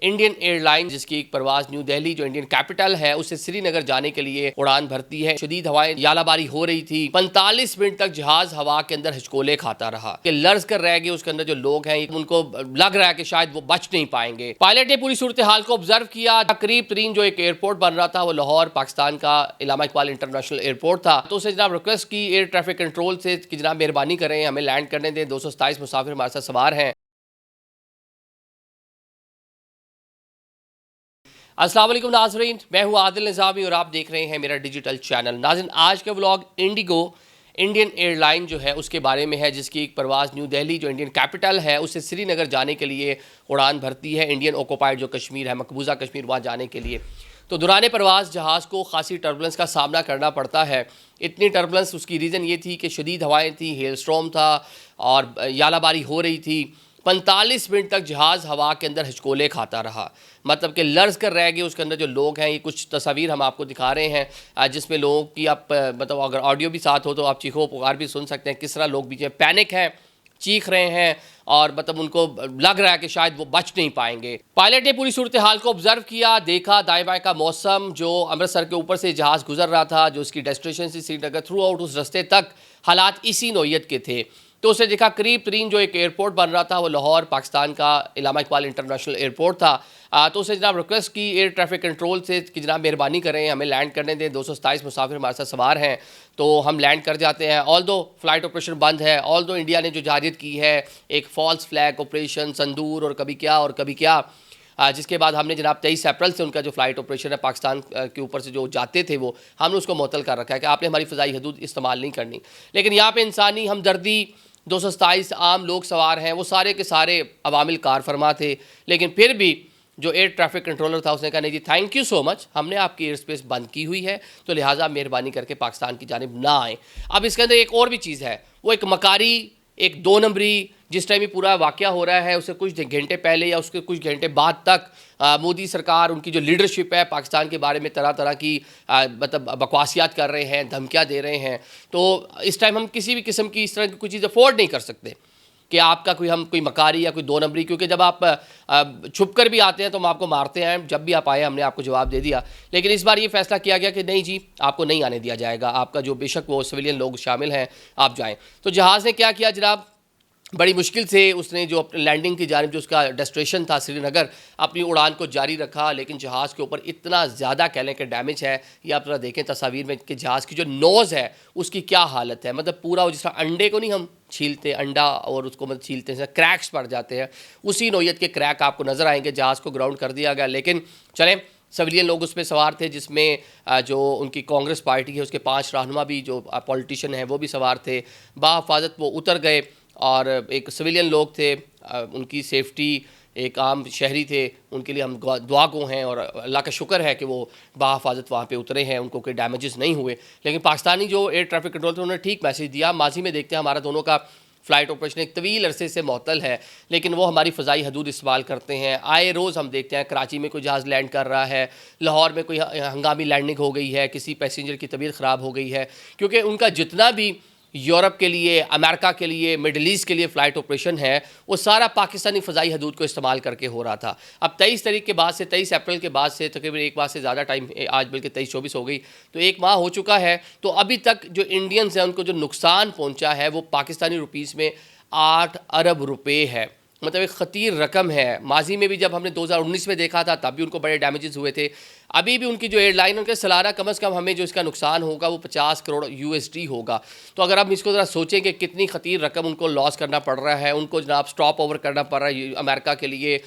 Indian air line جس کی ایک پرواز نیو دہلی جو انڈین کیپٹل ہے اسے سری نگر جانے کے لیے اڑان بھرتی ہے. شدید ہوائیں یالہ باری ہو رہی تھی. 45 منٹ تک جہاز ہوا کے اندر ہچکولے کھاتا رہا کہ لرز کر رہ گئے. اس کے اندر جو لوگ ہیں ان کو لگ رہا ہے کہ شاید وہ بچ نہیں پائیں گے. پائلٹ نے پوری صورتحال کو آبزرو کیا. قریب ترین جو ایک ایئرپورٹ بن رہا تھا وہ لاہور پاکستان کا علامہ اقبال انٹرنیشنل ایئرپورٹ تھا. تو اسے جناب ریکویسٹ کی ایئر ٹریفک کنٹرول سے کہ جناب مہربانی کریں ہمیں لینڈ کرنے دیں. 227 مسافر ہمارے ساتھ سوار ہیں. السلام علیکم ناظرین، میں ہوں عادل نظامی اور آپ دیکھ رہے ہیں میرا ڈیجیٹل چینل. ناظرین، آج کا vlog IndiGo Indian airline جو ہے اس کے بارے میں ہے، جس کی ایک پرواز نیو دہلی جو انڈین کیپٹل ہے اسے سری نگر جانے کے لیے اڑان بھرتی ہے. انڈین آکوپائڈ جو کشمیر ہے، مقبوضہ کشمیر، وہاں جانے کے لیے. تو دوران پرواز جہاز کو خاصی ٹربولنس کا سامنا کرنا پڑتا ہے. اتنی ٹربولنس اس کی ریزن یہ تھی کہ شدید ہوائیں تھیں، ہیل اسٹارم تھا اور یالہ باری ہو رہی تھی. 45 منٹ تک جہاز ہوا کے اندر ہچکولے کھاتا رہا، مطلب کہ لرز کر رہ گئے. اس کے اندر جو لوگ ہیں، یہ کچھ تصاویر ہم آپ کو دکھا رہے ہیں جس میں لوگوں کی آپ مطلب اگر آڈیو بھی ساتھ ہو تو آپ چیخو پکار بھی سن سکتے ہیں. کس طرح لوگ بیچ میں پینک ہیں، چیخ رہے ہیں اور مطلب ان کو لگ رہا ہے کہ شاید وہ بچ نہیں پائیں گے. پائلٹ نے پوری صورتحال کو آبزرو کیا، دیکھا دائیں بائیں کا موسم. جو امرتسر کے اوپر سے جہاز گزر رہا تھا، جو اس کی ڈیسٹینیشن سے سری نگر، تھرو آؤٹ اس رستے تک حالات اسی نوعیت کے تھے. تو اسے دیکھا قریب ترین جو ایک ایئرپورٹ بن رہا تھا وہ لاہور پاکستان کا علامہ اقبال انٹرنیشنل ایئرپورٹ تھا. تو اسے جناب ریکویسٹ کی ایئر ٹریفک کنٹرول سے کہ جناب مہربانی کریں ہمیں لینڈ کرنے دیں. 227 مسافر ہمارے ساتھ سوار ہیں تو ہم لینڈ کر جاتے ہیں. آل دو فلائٹ آپریشن بند ہے، آل دو انڈیا نے جو جارحیت کی ہے ایک فالس فلیگ آپریشن سندور اور کبھی کیا، جس کے بعد ہم نے جناب 23 اپریل سے ان کا جو فلائٹ آپریشن ہے پاکستان کے اوپر سے جو جاتے تھے وہ ہم نے اس کو معطل کر رکھا ہے کہ آپ نے ہماری فضائی حدود استعمال نہیں کرنی. لیکن یہاں پہ انسانی ہمدردی، 227 عام لوگ سوار ہیں، وہ سارے کے سارے عوامل کار فرما تھے. لیکن پھر بھی جو ایئر ٹریفک کنٹرولر تھا اس نے کہا نہیں جی تھینک یو سو مچ، ہم نے آپ کی ایئر اسپیس بند کی ہوئی ہے تو لہٰذا مہربانی کر کے پاکستان کی جانب نہ آئیں. اب اس کے اندر ایک اور بھی چیز ہے، وہ ایک مکاری، ایک دو نمبری. جس ٹائم یہ پورا واقعہ ہو رہا ہے اسے کچھ گھنٹے پہلے یا اس کے کچھ گھنٹے بعد تک مودی سرکار، ان کی جو لیڈرشپ ہے پاکستان کے بارے میں طرح طرح کی مطلب بکواسیات کر رہے ہیں، دھمکیاں دے رہے ہیں. تو اس ٹائم ہم کسی بھی قسم کی اس طرح کی کوئی چیز افورڈ نہیں کر سکتے کہ آپ کا کوئی مکاری یا کوئی دو نمبری، کیونکہ جب آپ چھپ کر بھی آتے ہیں تو ہم آپ کو مارتے ہیں. جب بھی آپ آئے ہم نے آپ کو جواب دے دیا. لیکن اس بار یہ فیصلہ کیا گیا کہ نہیں جی آپ کو نہیں آنے دیا جائے گا، آپ کا جو بے شک وہ سویلین لوگ شامل ہیں آپ جائیں. تو جہاز نے کیا کیا جناب، بڑی مشکل سے اس نے جو اپنے لینڈنگ کی جانب جو اس کا ڈیسٹینیشن تھا سری نگر، اپنی اڑان کو جاری رکھا. لیکن جہاز کے اوپر اتنا زیادہ کہہ لیں کہ ڈیمیج ہے. یہ آپ ذرا دیکھیں تصاویر میں کہ جہاز کی جو نوز ہے اس کی کیا حالت ہے. مطلب پورا وہ جس طرح انڈے کو نہیں ہم چھیلتے، انڈا اور اس کو مطلب چھیلتے ہیں، کریکس پڑ جاتے ہیں، اسی نوعیت کے کریک آپ کو نظر آئیں گے. جہاز کو گراؤنڈ کر دیا گیا. لیکن چلیں سویلین لوگ اس میں سوار تھے، جس میں جو ان کی کانگریس پارٹی ہے اس کے 5 رہنما بھی جو پولیٹیشین ہیں وہ بھی سوار تھے. بحفاظت وہ اتر گئے اور ایک سویلین لوگ تھے، ان کی سیفٹی، ایک عام شہری تھے، ان کے لیے ہم دعا گو ہیں اور اللہ کا شکر ہے کہ وہ بحفاظت وہاں پہ اترے ہیں، ان کو کوئی ڈیمیجز نہیں ہوئے. لیکن پاکستانی جو ایئر ٹریفک کنٹرول تھے انہوں نے ٹھیک میسیج دیا. ماضی میں دیکھتے ہیں ہمارا دونوں کا فلائٹ آپریشن ایک طویل عرصے سے معطل ہے، لیکن وہ ہماری فضائی حدود استعمال کرتے ہیں. آئے روز ہم دیکھتے ہیں کراچی میں کوئی جہاز لینڈ کر رہا ہے، لاہور میں کوئی ہنگامی لینڈنگ ہو گئی ہے، کسی پیسنجر کی طبیعت خراب ہو گئی ہے. کیونکہ ان کا جتنا بھی یورپ کے لیے، امریکہ کے لیے، مڈل ایسٹ کے لیے فلائٹ آپریشن ہے وہ سارا پاکستانی فضائی حدود کو استعمال کر کے ہو رہا تھا. اب 23 تاریخ کے بعد سے، 23 اپریل کے بعد سے تقریباً ایک ماہ سے زیادہ ٹائم، آج بلکہ 23-24 ہو گئی، تو ایک ماہ ہو چکا ہے. تو ابھی تک جو انڈینز ہیں ان کو جو نقصان پہنچا ہے وہ پاکستانی روپیز میں 8 ارب روپے ہے. مطلب ایک خطیر رقم ہے. ماضی میں بھی جب ہم نے 2019 میں دیکھا تھا تب بھی ان کو بڑے ڈیمیجز ہوئے تھے. ابھی بھی ان کی جو ایئر لائن ان کے سالانہ کم از کم ہمیں جو اس کا نقصان ہوگا وہ 50 کروڑ USD ہوگا. تو اگر آپ اس کو ذرا سوچیں کہ کتنی خطیر رقم ان کو لاس کرنا پڑ رہا ہے، ان کو جناب سٹاپ اوور کرنا پڑ رہا ہے. امریکہ کے لیے،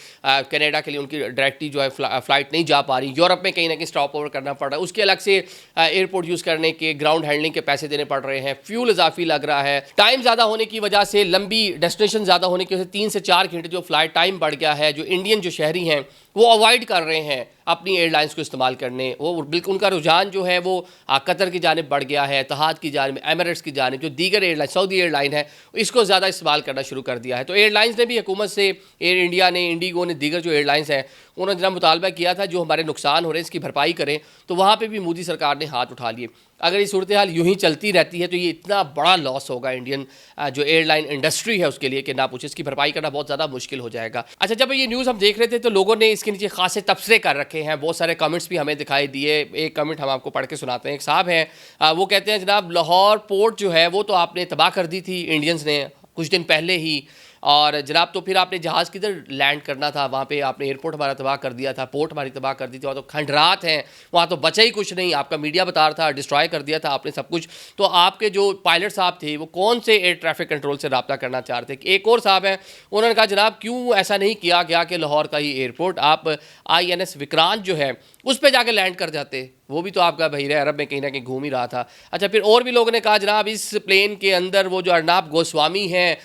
کینیڈا کے لیے ان کی ڈائریکٹلی جو ہے فلائٹ نہیں جا پا رہی. یورپ میں کہیں نہ کہیں سٹاپ اوور کرنا پڑ رہا ہے. اس کے الگ سے ایئرپورٹ یوز کرنے کے، گراؤنڈ ہینڈلنگ کے پیسے دینے پڑ رہے ہیں. فیول اضافی لگ رہا ہے. ٹائم زیادہ ہونے کی وجہ سے، لمبی ڈیسٹینیشن زیادہ ہونے کی وجہ سے 3 سے 4 گھنٹے جو فلائٹ ٹائم بڑھ گیا ہے. جو انڈین جو شہری ہیں وہ اوائڈ کر رہے ہیں اپنی ایئر لائنس کو استعمال کرنے. وہ بالکل ان کا رجحان جو ہے وہ قطر کی جانب بڑھ گیا ہے، اتحاد کی جانب، ایمریٹس کی جانب، جو دیگر ایئر لائن، سعودی ایئر لائن ہے، اس کو زیادہ استعمال کرنا شروع کر دیا ہے. تو ایئر لائنس نے بھی حکومت سے، ایئر انڈیا نے، انڈیگو نے، دیگر جو ایئر لائنس ہیں انہوں نے جناب مطالبہ کیا تھا جو ہمارے نقصان ہو رہے ہیں اس کی بھرپائی کریں، تو وہاں پہ بھی مودی سرکار نے ہاتھ اٹھا لیے۔ اگر یہ صورتحال یوں ہی چلتی رہتی ہے تو یہ اتنا بڑا لاس ہوگا انڈین جو ایئر لائن انڈسٹری ہے اس کے لیے کہ نہ پوچھے، اس کی بھرپائی کرنا بہت زیادہ مشکل ہو جائے گا۔ اچھا، جب یہ نیوز ہم دیکھ رہے تھے تو لوگوں نے اس کے نیچے خاصے تبصرے کر رکھے ہیں، بہت سارے کمنٹس بھی ہمیں دکھائی دیے۔ ایک کمنٹ ہم آپ کو پڑھ کے سناتے ہیں۔ ایک صاحب ہیں، وہ کہتے ہیں جناب لاہور پورٹ جو ہے وہ تو آپ نے تباہ کر دی تھی انڈینز نے کچھ دن پہلے ہی، اور جناب تو پھر آپ نے جہاز کدھر لینڈ کرنا تھا؟ وہاں پہ آپ نے ایئرپورٹ ہمارا تباہ کر دیا تھا، پورٹ ہماری تباہ کر دی تھی، وہاں تو کھنڈرات ہیں، وہاں تو بچا ہی کچھ نہیں، آپ کا میڈیا بتا رہا تھا ڈسٹرائے کر دیا تھا آپ نے سب کچھ۔ تو آپ کے جو پائلٹ صاحب تھے وہ کون سے ایئر ٹریفک کنٹرول سے رابطہ کرنا چاہ رہے تھے؟ ایک اور صاحب ہیں، انہوں نے کہا جناب کیوں ایسا نہیں کیا گیا کہ لاہور کا ہی ایئرپورٹ آپ INS وکرانت جو ہے اس پہ جا کے لینڈ کر جاتے، وہ بھی تو آپ کا بحیرہ عرب میں کہیں نہ کہیں گھوم ہی رہا تھا۔ اچھا، پھر اور بھی لوگوں نے کہا جناب اس پلین کے اندر وہ جو ارناب گوسوامی ہیں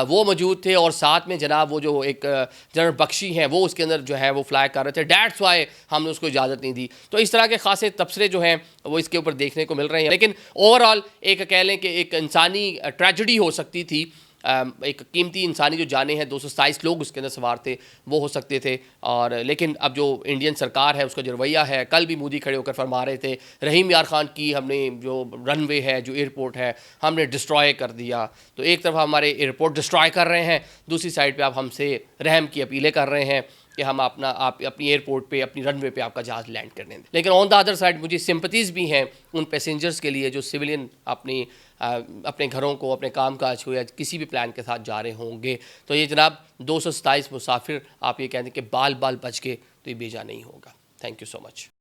وہ موجود تھے، اور ساتھ میں جناب وہ جو ایک جنرل بخشی ہیں وہ اس کے اندر جو ہے وہ فلائی کر رہے تھے، دیٹس وائی ہم نے اس کو اجازت نہیں دی۔ تو اس طرح کے خاصے تبصرے جو ہیں وہ اس کے اوپر دیکھنے کو مل رہے ہیں، لیکن اوور آل ایک کہہ لیں کہ ایک انسانی ٹریجڈی ہو سکتی تھی، ایک قیمتی انسانی جو جانیں ہیں، 227 لوگ اس کے اندر سوار تھے، وہ ہو سکتے تھے۔ اور لیکن اب جو انڈین سرکار ہے اس کا جو رویہ ہے، کل بھی مودی کھڑے ہو کر فرما رہے تھے رحیم یار خان کی ہم نے جو رن وے ہے، جو ایئرپورٹ ہے، ہم نے ڈسٹرائے کر دیا۔ تو ایک طرف ہمارے ایئرپورٹ ڈسٹرائے کر رہے ہیں، دوسری سائڈ پہ آپ ہم سے رحم کی اپیلیں کر رہے ہیں کہ ہم آپ اپنی ایئرپورٹ پہ، اپنی رن وے پہ آپ کا جہاز لینڈ کرنے دیں۔ لیکن آن دا ادر سائڈ مجھے سمپتیز بھی ہیں ان پیسنجرز کے لیے جو سویلین اپنے گھروں کو، اپنے کام کاج کو یا کسی بھی پلان کے ساتھ جا رہے ہوں گے۔ تو یہ جناب 227 مسافر آپ یہ کہتے ہیں کہ بال بچ کے، تو یہ بھیجا نہیں ہوگا۔ Thank you so much.